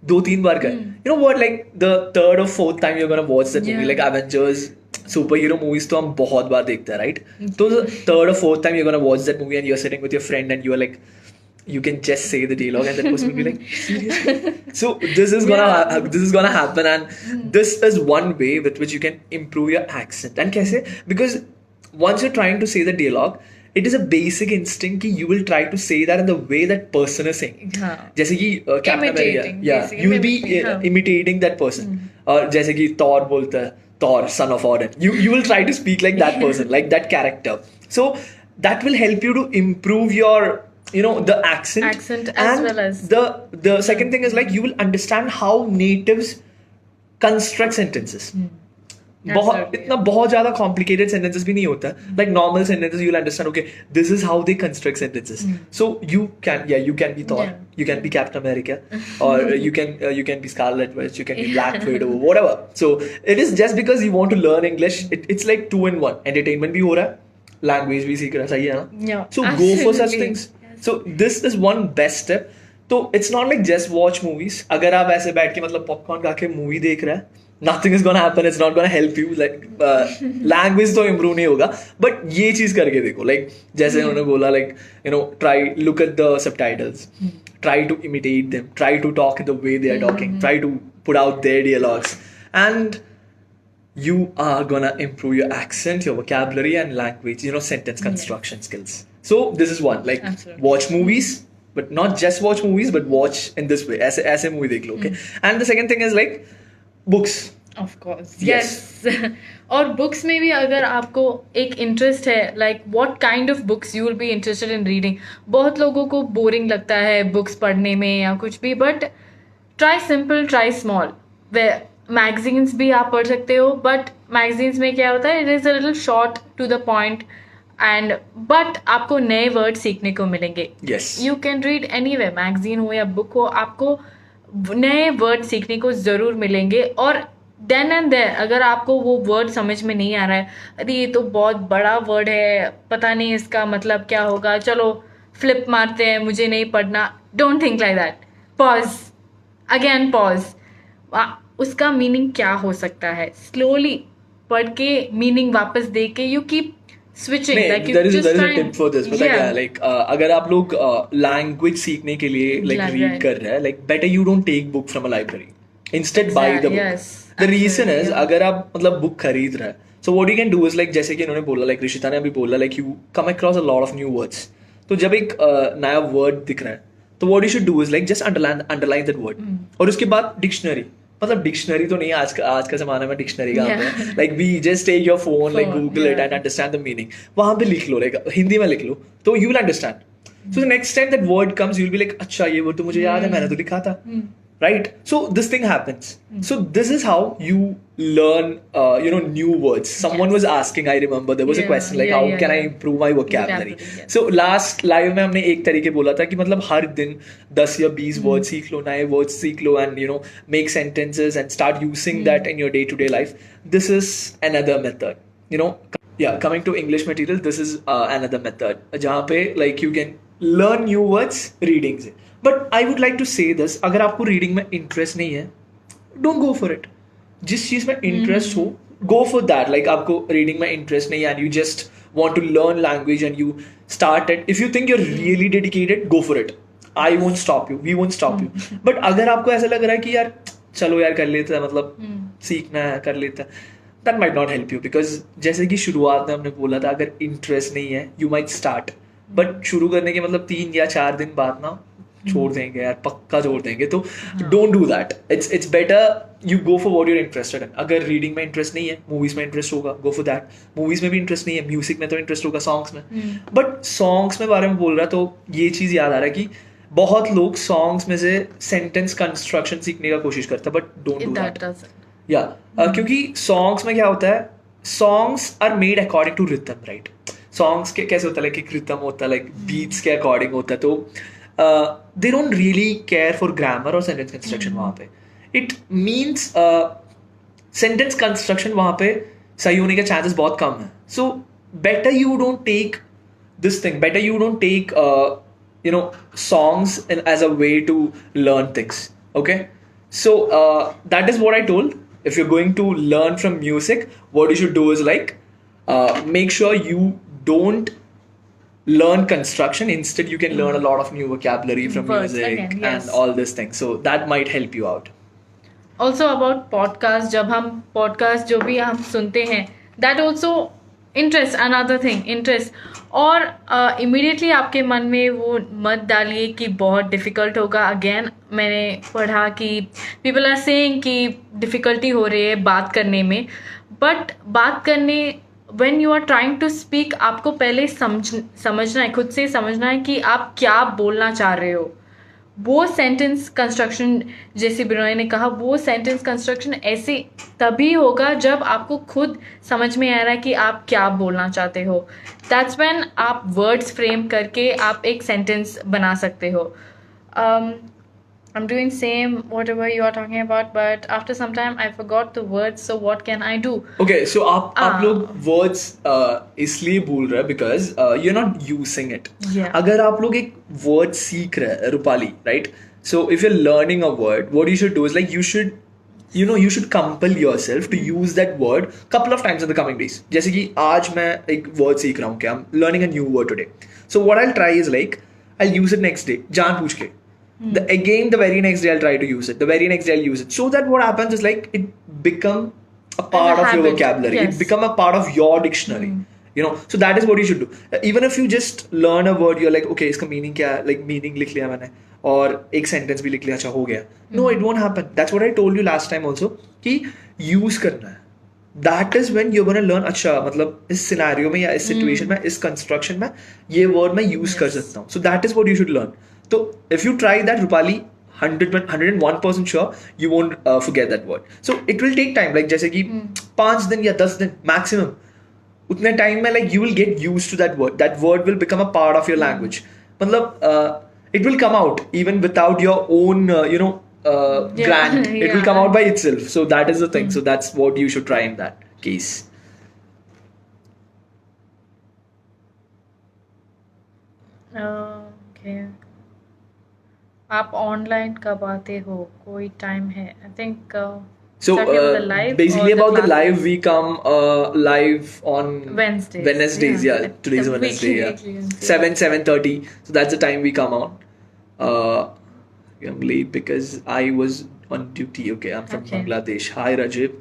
2-3 बार कर। You know what, like the third और fourth time you are gonna watch that movie, like Avengers super hero movies तो हम बहुत बार देखते हैं, राइट? तो थर्ड और fourth time you are gonna watch that movie and you are sitting with your friend and you are like you can just say the dialogue and that person will be like, seriously? So this is gonna happen, and this is one way with which you can improve your accent. And kaise? Because once you're trying to say the dialogue, it is a basic instinct कि you will try to say that in the way that person is saying. जैसे कि Captain America, yeah, you will be imitating that person. और जैसे कि Thor बोलता है, Thor, son of Odin. You will try to speak like that person, like that character. So that will help you to improve your the accent as and well as the second thing is like you will understand how natives construct sentences. बहुत इतना बहुत ज्यादा complicated sentences भी नहीं होता, like normal sentences you'll understand, okay, this is how they construct sentences. So you can be Thor, you can be Captain America, or you can be Scarlet Witch, you can be Black Widow, whatever. So it is just because you want to learn English, it's like 2 in 1, entertainment भी हो रहा है, language भी सीख रहा है, सही है ना? So go for such things. So this is one best step. तो it's not like just watch movies. अगर आप ऐसे बैठ के मतलब पॉपकॉर्न खा के मूवी देख रहे हैं, nothing is gonna happen. It's not gonna help you. Like language तो improve नहीं होगा, but ये चीज करके देखो. Like जैसे उन्होंने बोला, like try look at the subtitles, try to imitate them, try to talk the way they are talking, try to put out their dialogues, and you are gonna improve your accent, your vocabulary, and language, sentence construction skills. So this is one, like Absolutely. watch movies, but not just watch movies, but watch in this way. ऐसे movie देख लो, okay? And the second thing is like books. Of course, yes. और books में भी अगर आपको एक interest है, like what kind of books you will be interested in reading. बहुत लोगों को boring लगता है books पढ़ने में या कुछ भी, but try simple, try small. Where magazines भी आप पढ़ सकते हो, but magazines में क्या होता है, it is a little short to the point. And but आपको नए वर्ड सीखने को मिलेंगे. Yes. You can read anyway, magazine हो या बुक हो, आपको नए वर्ड सीखने को ज़रूर मिलेंगे. और देन एंड देयर अगर आपको वो वर्ड समझ में नहीं आ रहा है, अरे ये तो बहुत बड़ा वर्ड है, पता नहीं इसका मतलब क्या होगा, चलो फ्लिप मारते हैं, मुझे नहीं पढ़ना, don't think like that, pause, again pause, उसका मीनिंग क्या हो सकता है, स्लोली पढ़ के मीनिंग वापस दे के यू कीप स्विचिंग, लाइक नहीं, you there is just a try, tip for this. पता क्या है, like अगर आप लोग लैंग्वेज सीखने के लिए like Library. read कर रहे हैं, like better you don't take book from a library. Instead buy the book. Yes, The reason absolutely, is yeah. अगर आप मतलब बुक खरीद रहे हैं, so what you can do is like जैसे कि इन्होंने बोला, like ऋषिता ने अभी बोला, like you come across a lot of new words. तो जब एक नया वर्ड दिख रहा है, तो what you should do is like just underline that word. और उसके बाद डिक्शनरी, मतलब डिक्शनरी तो नहीं, आज का जमाने में डिक्शनरी का Yeah. है, like we just take your phone, like Phone, Google it yeah. And understand the meaning, वहां पे लिख लो, लाइक हिंदी में लिख लो, तो you will understand. So next time that word comes, you will be like, अच्छा ये वर्ड तो मुझे याद है, मैंने तो लिखा था, right? So this thing happens. So this is how you learn new words. Someone Yes. was asking, I remember there was a Yeah, question like yeah, how yeah, can I yeah. improve my vocabulary? Vocabulary, yes. So last live में हमने एक तरीके बोला था कि मतलब हर दिन 10 या 20 words सीख लो, नए words सीख लो, and make sentences and start using that in your day to day life. This is another method, yeah, coming to English material, this is another method जहाँ पे like you can learn new words reading से. But I would like to say this, अगर आपको reading में interest नहीं है, don't go for it. जिस चीज़ में interest हो, go for that. Like आपको reading में interest नहीं है and you just want to learn language and you start it. If you think you're really dedicated, go for it. I won't stop you. We won't stop you. But अगर आपको ऐसा लग रहा है कि यार चलो यार कर लेते हैं, मतलब सीखना है कर लेते हैं, that might not help you, because जैसे कि शुरुआत में हमने बोला था, अगर इंटरेस्ट नहीं है you might start, बट शुरू करने के मतलब 3 या 4 दिन बाद ना छोड़ देंगे यार, पक्का छोड़ देंगे, तो don't do that. It's better you go for what you are interested in. अगर रीडिंग में इंटरेस्ट नहीं है, मूवीज में इंटरेस्ट होगा, गो फॉर दैट. मूवीज में भी इंटरेस्ट नहीं है, म्यूजिक में तो इंटरेस्ट होगा, सॉन्ग्स में. बट सॉन्ग्स में बारे में बोल रहा, तो ये चीज़ याद आ रहा है कि बहुत लोग सॉन्ग्स में से सेंटेंस कंस्ट्रक्शन सीखने का कोशिश करते हैं, but don't do That that. doesn't. या क्योंकि सॉन्ग्स में क्या होता है, songs are made according to rhythm, right? Songs के कैसे होता है, लाइक एक रिथम होता है, लाइक बीट्स के अकॉर्डिंग होता है, तो they don't really care for grammar और सेंटेंस कंस्ट्रक्शन. वहाँ पे इट मीन्स सेंटेंस कंस्ट्रक्शन वहाँ पे सही होने के चांसेस बहुत कम है. So better you don't take this thing, better you don't take songs as a way to learn things. Okay, so that is what I told. If you're going to learn from music, what you should do is like make sure you don't learn construction. Instead you can learn a lot of new vocabulary from Words music again, yes. and all these things, so that might help you out. Also about podcast, जब हम podcast जो भी हम सुनते हैं, that also interest, another thing interest. और immediately आपके मन में वो मत डालिए कि बहुत डिफ़िकल्ट होगा. अगेन मैंने पढ़ा कि पीपल आर सेइंग कि डिफ़िकल्टी हो रही है बात करने में, बट बात करने when you are trying to speak, आपको पहले समझना है, खुद से समझना है कि आप क्या बोलना चाह रहे हो. वो सेंटेंस कंस्ट्रक्शन, जैसे बिनोय ने कहा, वो सेंटेंस कंस्ट्रक्शन ऐसे तभी होगा जब आपको खुद समझ में आ रहा है कि आप क्या बोलना चाहते हो. दैट्स व्हेन आप वर्ड्स फ्रेम करके आप एक सेंटेंस बना सकते हो. I'm doing same whatever you are talking about, but after some time I forgot the words, so what can I do? Okay, so आप लोग words इसलिए बोल रहे हैं because you're not using it. Yeah. अगर आप लोग एक word सीख रहे हैं, Rupali, right? So if you're learning a word, what you should do is like you should compel yourself to use that word couple of times in the coming days. जैसे कि आज मैं एक word सीख रहा हूँ, क्या I'm learning a new word today. So what I'll try is like I'll use it next day, जान पूछ के. The very next day I'll try to use it. The very next day I'll use it. So that what happens is like it become a part of your habit, vocabulary. yes. It become a part of your dictionary. So that is what you should do. Even if you just learn a word, you're like, okay, इसका meaning क्या है? Like meaning लिख लिया मैंने और एक sentence भी लिख लिया, अच्छा हो गया. No, it won't happen. That's what I told you last time also, कि use करना है. That is when you're gonna learn, अच्छा मतलब इस सिनेरियो में या इस सिचुएशन में, इस कंस्ट्रक्शन में ये वर्ड मैं यूज कर सकता हूँ. So that is what you should learn. So if you try that, Rupali, 101% sure you won't forget that word. So it will take time, like जैसे कि 5 दिन या 10 दिन maximum, उतने टाइम में like you will get used to that word. That word will become a part of your language. मतलब it will come out even without your own grand. It will come yeah. out by itself. So that is the thing. So that's what you should try in that case. Okay आप online कब आते हो कोई time है I think So basically about the live, classes? we come live on Wednesdays. Wednesdays. Yeah, today's Weekly, Wednesday. Yeah, weekly Wednesday. 7:30. So that's the time we come on. I'm late because I was on duty. Okay, I'm from Okay. Bangladesh. Hi Rajib.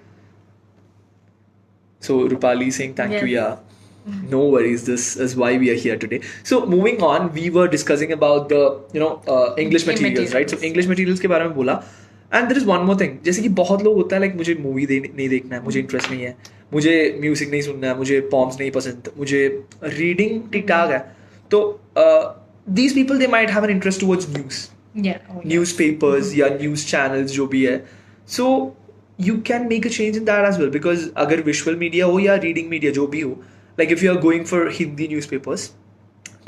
So Rupali saying thank you. Yes. Yeah. No worries. This is why we are here today. So moving on, we were discussing about the English materials, right? So English materials के बारे में बोला. And there is one more thing, जैसे कि बहुत लोग होता है लाइक मुझे मूवी नहीं देखना है, मुझे इंटरेस्ट नहीं है, मुझे म्यूजिक नहीं सुनना है, मुझे पॉम्स नहीं पसंद, मुझे रीडिंग ठीक ठाक है, तो these people they might have an interest towards newspapers या न्यूज चैनल्स जो भी है. So you can make a change in that as well, because अगर विजुअल मीडिया हो या रीडिंग मीडिया जो भी हो, like if you are going for Hindi newspapers,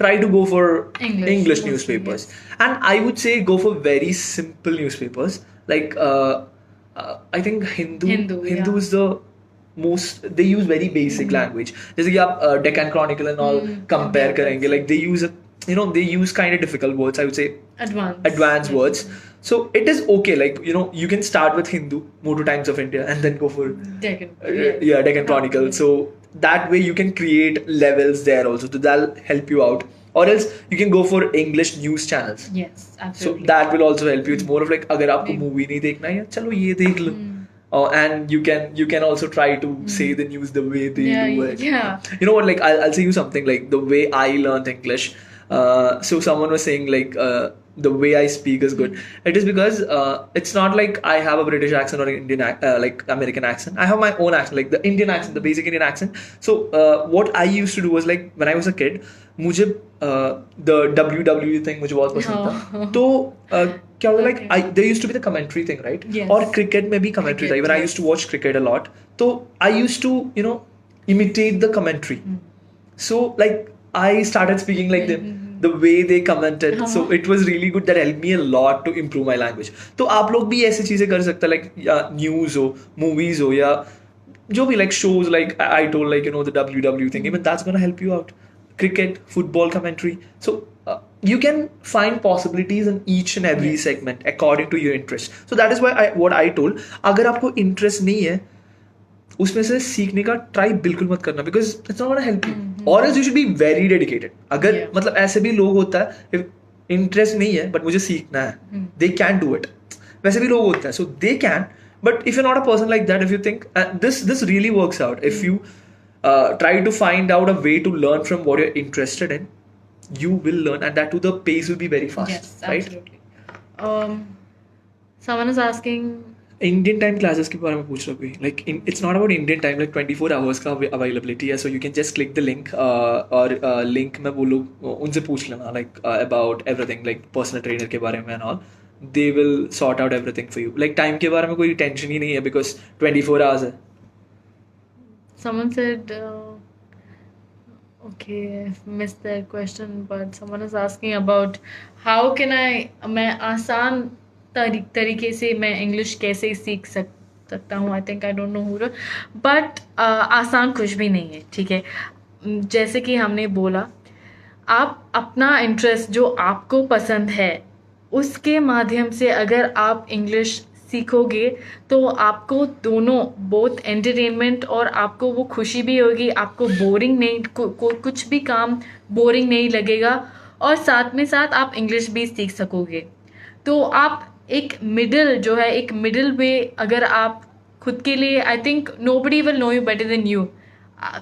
try to go for English newspapers. And I would say go for very simple newspapers. Like I think Hindu yeah. is the most, they use very basic language. जैसे कि आप Deccan Chronicle and all compare करेंगे, like they use they use kind of difficult words, I would say advanced words. So it is okay, like you can start with Hindu, Motor Times of India, and then go for Deccan Chronicle. So that way you can create levels there also, so that'll help you out. Or else you can go for English news channels. Yes, absolutely. So that will also help you. It's more of like अगर आपको movie नहीं देखना है, चलो ये देख लो. And you can also try to say the news the way they do it. Yeah. You know what? Like I'll say you something, like the way I learned English. So someone was saying like the way I speak is good. It is because it's not like I have a British accent or an Indian like American accent. I have my own accent, like the Indian accent, the basic Indian accent. So what I used to do was like when I was a kid, मुझे the WWE thing मुझे बहुत पसंद था. तो क्या होता, like there used to be the commentary thing, right? Yes. और cricket में भी commentary था. Even I used to watch cricket a lot. तो I used to imitate the commentary. So like I started speaking like them, the way they commented. So it was really good. That helped me a lot to improve my language. तो आप लोग भी ऐसी चीजें कर सकते हैं, like या न्यूज हो, मूवीज हो, या जो भी like shows, like I told, like the WWE thing. Even that's gonna help you out. Cricket, football commentary. So you can find possibilities in each and every segment according to your interest. So that is why what I told, अगर आपको interest नहीं है उसमें से सीखने का try बिल्कुल मत करना, because it's not gonna help you. और else you should be very dedicated. अगर मतलब ऐसे भी लोग होता है इंटरेस्ट नहीं है बट मुझे सीखना है, दे कैन डू इट. वैसे भी लोग होता है, so they can. But if you not a person like that, if you think this really works out, if you try to find out a way to learn from what you're interested in, you will learn, and that too the pace will be very fast. Yes, right? absolutely. Someone is asking Indian time classes के बारे में पूछ रहा कोई, like it's not about Indian time, like 24 hours का availability है. So you can just click the link, और link में वो लोग उनसे पूछ लेना like about everything, like personal trainer के बारे में and all. They will sort out everything for you. Like time के बारे में कोई टेंशन ही नहीं है, बिकॉज 24 आवर्स है. someone said okay, I've missed that question, but someone is asking about how can मैं आसान तरीके से मैं इंग्लिश कैसे सीख सकता हूँ. I think I don't know who, but आसान कुछ भी नहीं है, ठीक है. जैसे कि हमने बोला, आप अपना इंटरेस्ट जो आपको पसंद है उसके माध्यम से अगर आप इंग्लिश सीखोगे तो आपको दोनों बोथ एंटरटेनमेंट और आपको वो खुशी भी होगी, आपको बोरिंग नहीं कुछ भी काम बोरिंग नहीं लगेगा, और साथ में साथ आप इंग्लिश भी सीख सकोगे. तो आप एक मिडिल जो है, एक मिडिल वे अगर आप खुद के लिए, I think nobody will know you better than you.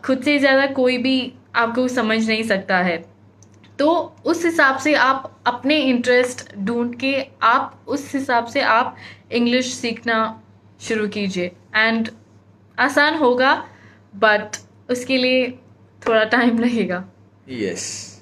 खुद से ज़्यादा कोई भी आपको समझ नहीं सकता है. तो उस हिसाब से आप अपने इंटरेस्ट ढूंढ के आप उस हिसाब से आप इंग्लिश सीखना शुरू कीजिए. एंड आसान होगा, बट उसके लिए थोड़ा टाइम लगेगा. Yes.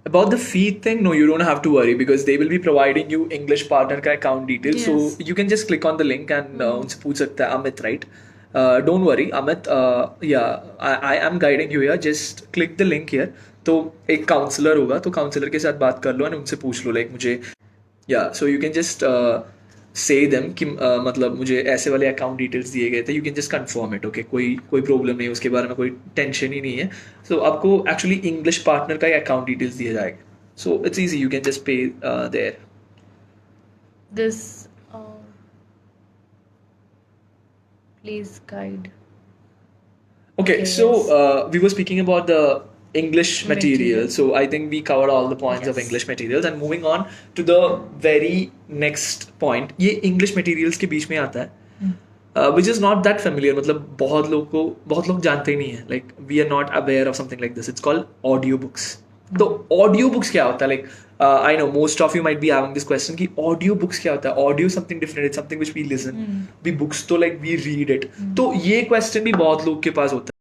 About the fee thing, no, you don't have to worry, because they will be providing you English partner का account details. Yes. So you can just click on the link and उनसे पूछ सकता है, Amit, right? Don't worry, Amit. I am guiding you here. Just click the link here. तो एक counsellor होगा, तो counsellor के साथ बात कर लो और उनसे पूछ लो लाइक मुझे सो you can just say them कि मतलब मुझे ऐसे वाले अकाउंट डिटेल्स दिए गए थे, you can just confirm it, okay, कोई प्रॉब्लम नहीं है, उसके बारे में कोई टेंशन ही नहीं है. सो आपको एक्चुअली इंग्लिश पार्टनर का ही अकाउंट डिटेल्स दिया जाएगा, so it's easy, you can just pay there. This, please guide. Okay, Okay, so yes. we were speaking about the English material. Material. So I think we covered all the points of Yes. English materials, and moving on to the very next point. ये English materials के बीच में आता है, which is not that familiar. मतलब बहुत लोग जानते ही नहीं है. Like we are not aware of something like this. It's called audiobooks. तो ऑडियो बुक्स क्या होता है? Like I know most of you might be having this question कि ऑडियो बुक्स क्या होता है. Audio something different, it's something which we listen. We books तो like we read it. तो ये क्वेश्चन भी बहुत लोग के पास होता है.